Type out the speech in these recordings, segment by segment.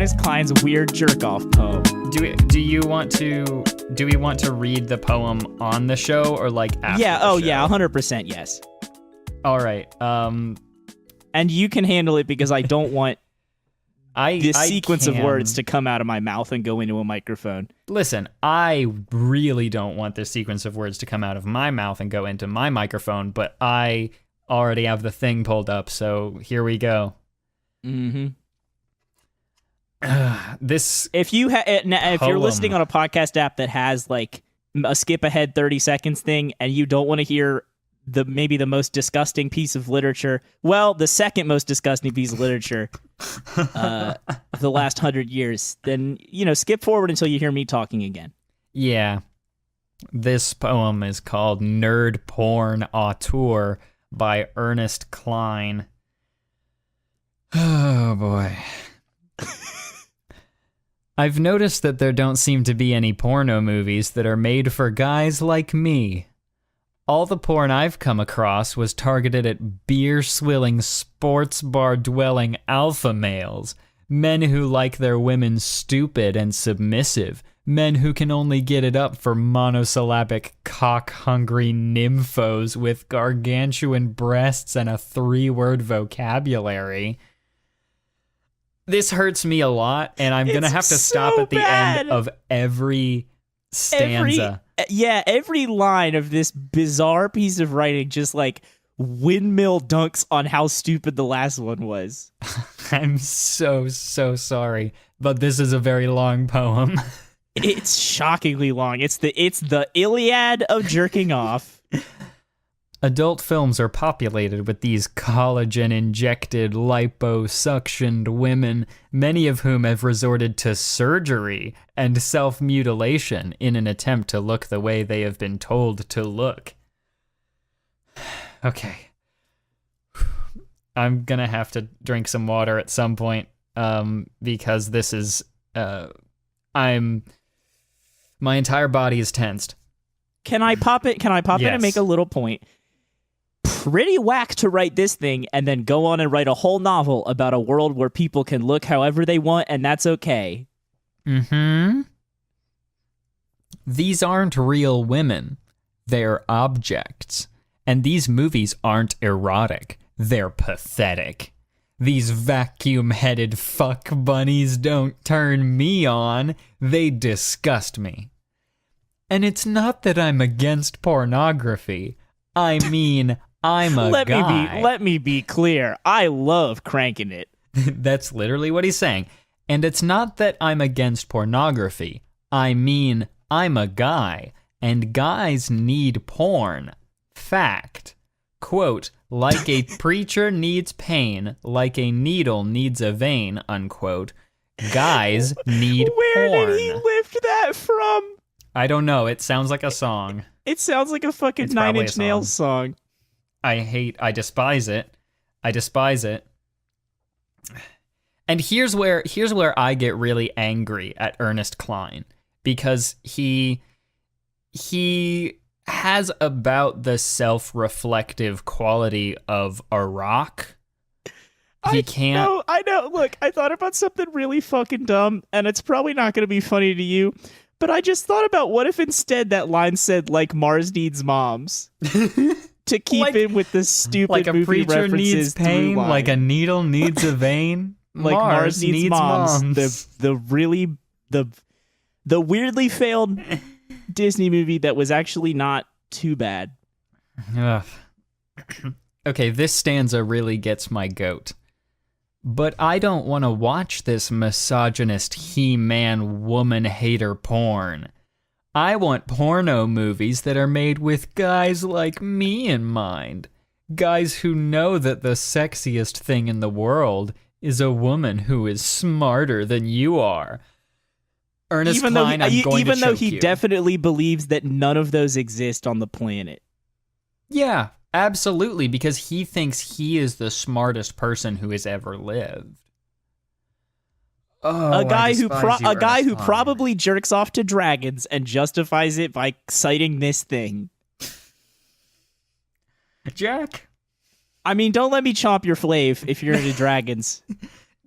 Ernest Cline's weird jerk-off poem. Do we want to read the poem on the show or like after Yeah, the show? yeah, 100% yes. All right. And you can handle it because I don't want this sequence of words to come out of my mouth and go into a microphone. Listen, I really don't want this sequence of words to come out of my mouth and go into my microphone, but I already have the thing pulled up, so here we go. Mm-hmm. This if you're listening on a podcast app that has like a skip ahead 30 seconds thing and you don't want to hear maybe the most disgusting piece of literature, well, the second most disgusting piece of literature of the last 100 years, then skip forward until you hear me talking again. Yeah. This poem is called Nerd Porn Auteur by Ernest Cline. Oh boy. I've noticed that there don't seem to be any porno movies that are made for guys like me. All the porn I've come across was targeted at beer-swilling, sports bar-dwelling alpha males, men who like their women stupid and submissive, men who can only get it up for monosyllabic, cock-hungry nymphos with gargantuan breasts and a 3-word vocabulary. This hurts me a lot, and I'm going to have to stop at the end of every stanza. Every line of this bizarre piece of writing just like windmill dunks on how stupid the last one was. I'm so sorry, but this is a very long poem. It's shockingly long. It's the Iliad of jerking off. Adult films are populated with these collagen-injected, liposuctioned women, many of whom have resorted to surgery and self-mutilation in an attempt to look the way they have been told to look. Okay. I'm gonna have to drink some water at some point, because this is, my entire body is tensed. Can I pop it? Can I pop in and make a little point? Pretty whack to write this thing and then go on and write a whole novel about a world where people can look however they want and that's okay. Mm-hmm. These aren't real women. They're objects. And these movies aren't erotic. They're pathetic. These vacuum-headed fuck bunnies don't turn me on. They disgust me. And it's not that I'm against pornography. I mean, I'm a guy. Let me be clear. I love cranking it. That's literally what he's saying. And it's not that I'm against pornography. I mean, I'm a guy, and guys need porn. Fact. Quote, like a preacher needs pain, like a needle needs a vein, unquote. Guys need porn. Where did he lift that from? I don't know. It sounds like a song. It sounds like a fucking Nine Inch Nails song. I despise it. I despise it. And here's where I get really angry at Ernest Cline, because he has about the self-reflective quality of a rock. I know. Look, I thought about something really fucking dumb, and it's probably not going to be funny to you, but I just thought about what if instead that line said, like, Mars needs moms? To keep in with the stupid like a movie preacher references needs pain, like a needle needs a vein. Like Mars needs moms. The weirdly failed Disney movie that was actually not too bad. Okay, this stanza really gets my goat. But I don't want to watch this misogynist He-Man woman-hater porn. I want porno movies that are made with guys like me in mind. Guys who know that the sexiest thing in the world is a woman who is smarter than you are. Ernest Cline, I'm going to choke you. Even though he definitely believes that none of those exist on the planet. Yeah, absolutely, because he thinks he is the smartest person who has ever lived. Oh, a guy who probably jerks off to dragons and justifies it by citing this thing. Jack? I mean, don't let me chomp your flave if you're into dragons.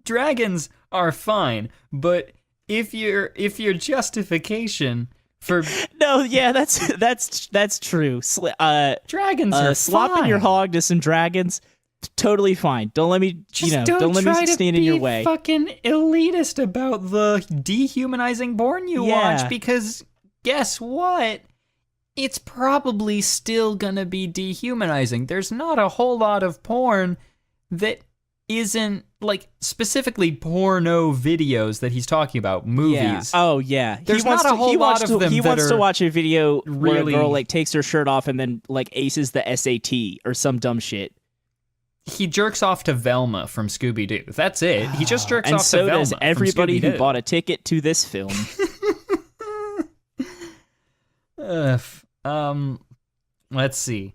dragons are fine, but if your justification for No, yeah, that's true. dragons are Slopping fine. your hog to some dragons, totally fine. Don't let me, don't let me stand in your way. Fucking elitist about the dehumanizing porn you watch, because guess what? It's probably still gonna be dehumanizing. There's not a whole lot of porn that isn't, like, specifically porno videos that he's talking about, movies. Yeah. Oh, yeah. There's not a whole lot of them He that wants to are watch a video where a really- girl, like, takes her shirt off and then, like, aces the SAT or some dumb shit. He jerks off to Velma from Scooby-Doo. That's it. He just jerks And off so to Velma does from everybody who Scooby-Doo. bought a ticket to this film. Let's see.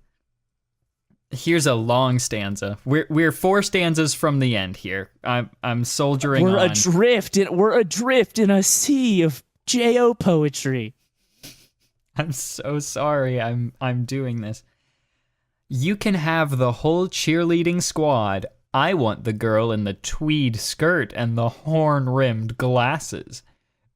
Here's a long stanza. We're 4 stanzas from the end here. I'm soldiering We're on. adrift in a sea of J.O. poetry. I'm so sorry. I'm doing this. You can have the whole cheerleading squad. I want the girl in the tweed skirt and the horn-rimmed glasses.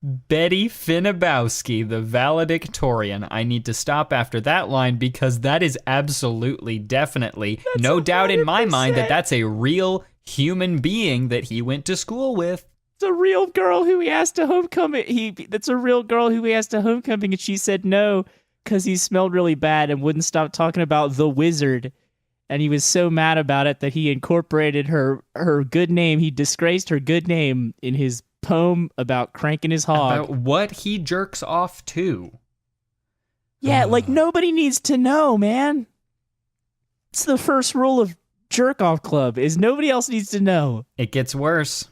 Betty Finabowski, the valedictorian. I need to stop after that line because that is absolutely, definitely, no doubt in my mind that that's a real human being that he went to school with. It's a real girl who he asked to homecoming. That's a real girl who he asked to homecoming, and she said no because he smelled really bad and wouldn't stop talking about the wizard. And he was so mad about it that he incorporated her good name. He disgraced her good name in his poem about cranking his hog. About what he jerks off to. Yeah, like nobody needs to know, man. It's the first rule of Jerk Off Club is nobody else needs to know. It gets worse.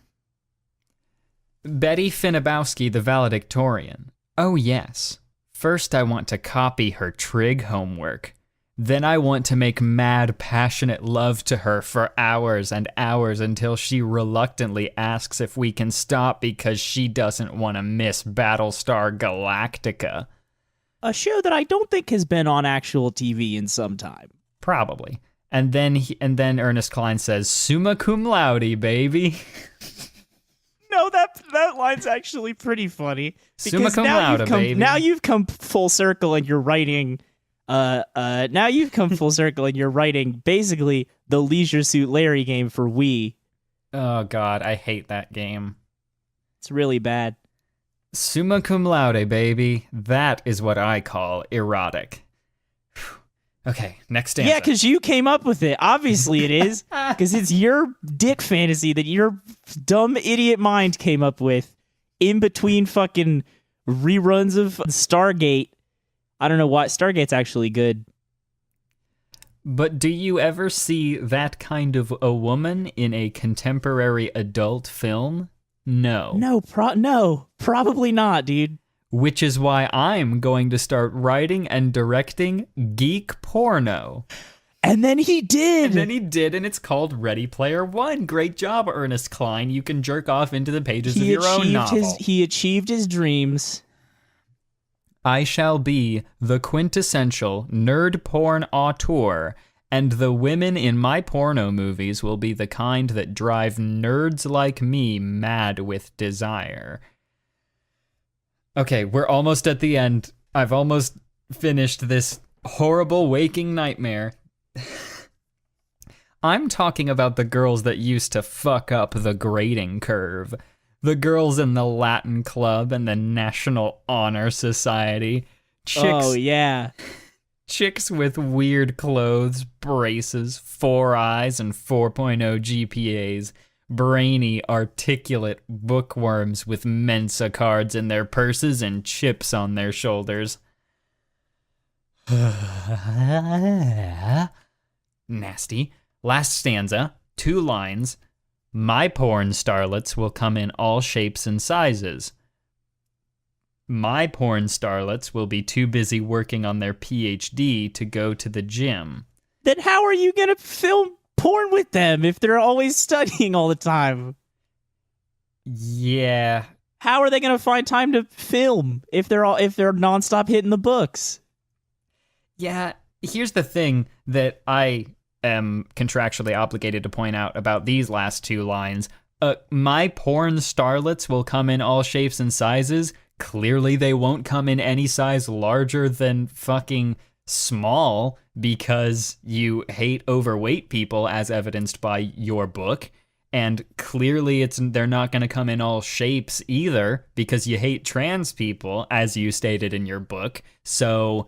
Betty Finabowski, the valedictorian. Oh yes. First I want to copy her trig homework. Then I want to make mad, passionate love to her for hours and hours until she reluctantly asks if we can stop because she doesn't want to miss Battlestar Galactica. A show that I don't think has been on actual TV in some time. Probably. And then Ernest Cline says, "Summa cum laude, baby." No, that line's actually pretty funny. Summa cum laude, baby. Now you've come full circle and you're writing. Now you've come full circle and you're writing basically the Leisure Suit Larry game for Wii. Oh God, I hate that game. It's really bad. Summa cum laude, baby. That is what I call erotic. Okay, next stanza. Yeah, because you came up with it. Obviously it is. Because it's your dick fantasy that your dumb idiot mind came up with in between fucking reruns of Stargate. I don't know why. Stargate's actually good. But do you ever see that kind of a woman in a contemporary adult film? No. No, probably not, dude. Which is why I'm going to start writing and directing geek porno. And then he did. And it's called Ready Player One. Great job, Ernest Cline. You can jerk off into the pages of your own novel. He achieved his dreams. I shall be the quintessential nerd porn auteur, and the women in my porno movies will be the kind that drive nerds like me mad with desire. Okay, we're almost at the end. I've almost finished this horrible waking nightmare. I'm talking about the girls that used to fuck up the grading curve. The girls in the Latin Club and the National Honor Society. Oh, yeah. Chicks with weird clothes, braces, 4 eyes, and 4.0 GPAs. Brainy, articulate bookworms with Mensa cards in their purses and chips on their shoulders. Nasty. Last stanza, 2 lines. My porn starlets will come in all shapes and sizes. My porn starlets will be too busy working on their PhD to go to the gym. Then how are you going to film porn with them if they're always studying all the time? Yeah. How are they going to find time to film if they're nonstop hitting the books? Yeah, here's the thing that I am contractually obligated to point out about these last 2 lines. my porn starlets will come in all shapes and sizes. Clearly, they won't come in any size larger than fucking small because you hate overweight people, as evidenced by your book. And clearly, they're not going to come in all shapes either because you hate trans people, as you stated in your book. So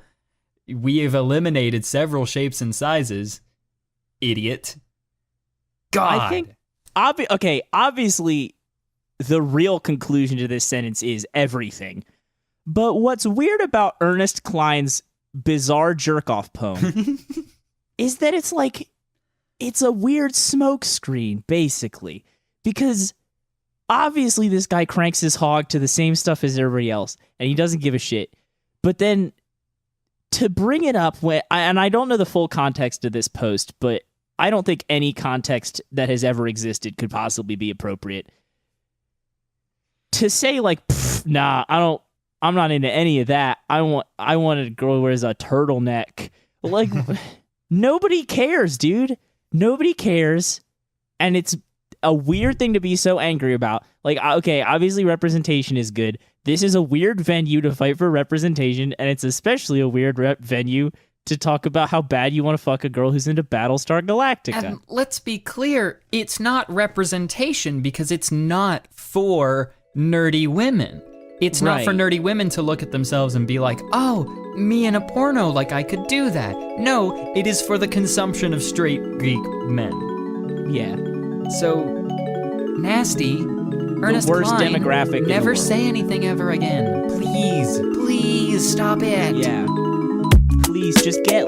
we have eliminated several shapes and sizes. Idiot. God. I think, obviously, the real conclusion to this sentence is everything. But what's weird about Ernest Cline's bizarre jerk-off poem is that it's a weird smoke screen, basically. Because obviously this guy cranks his hog to the same stuff as everybody else, and he doesn't give a shit. But then to bring it up, and I don't know the full context of this post, but I don't think any context that has ever existed could possibly be appropriate. To say nah, I'm not into any of that. I want a girl who wears a turtleneck. Like, nobody cares, dude. Nobody cares. And it's a weird thing to be so angry about. Like, okay, obviously representation is good. This is a weird venue to fight for representation, and it's especially a weird venue to talk about how bad you want to fuck a girl who's into Battlestar Galactica. And let's be clear, it's not representation because it's not for nerdy women. It's not for nerdy women to look at themselves and be like, oh, me in a porno, like I could do that. No, it is for the consumption of straight geek men. Yeah. So, nasty. Ernest the worst Cline, demographic. Never say anything ever again. Please stop it. Yeah. Please just get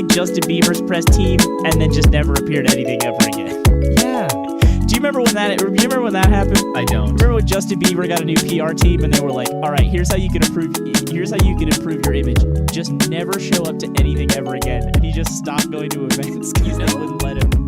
Justin Bieber's press team and then just never appear to anything ever again. Yeah. Do you remember when that happened? I don't. Remember when Justin Bieber got a new PR team and they were like, "All right, here's how you can improve your image. Just never show up to anything ever again." And he just stopped going to events because they wouldn't let him.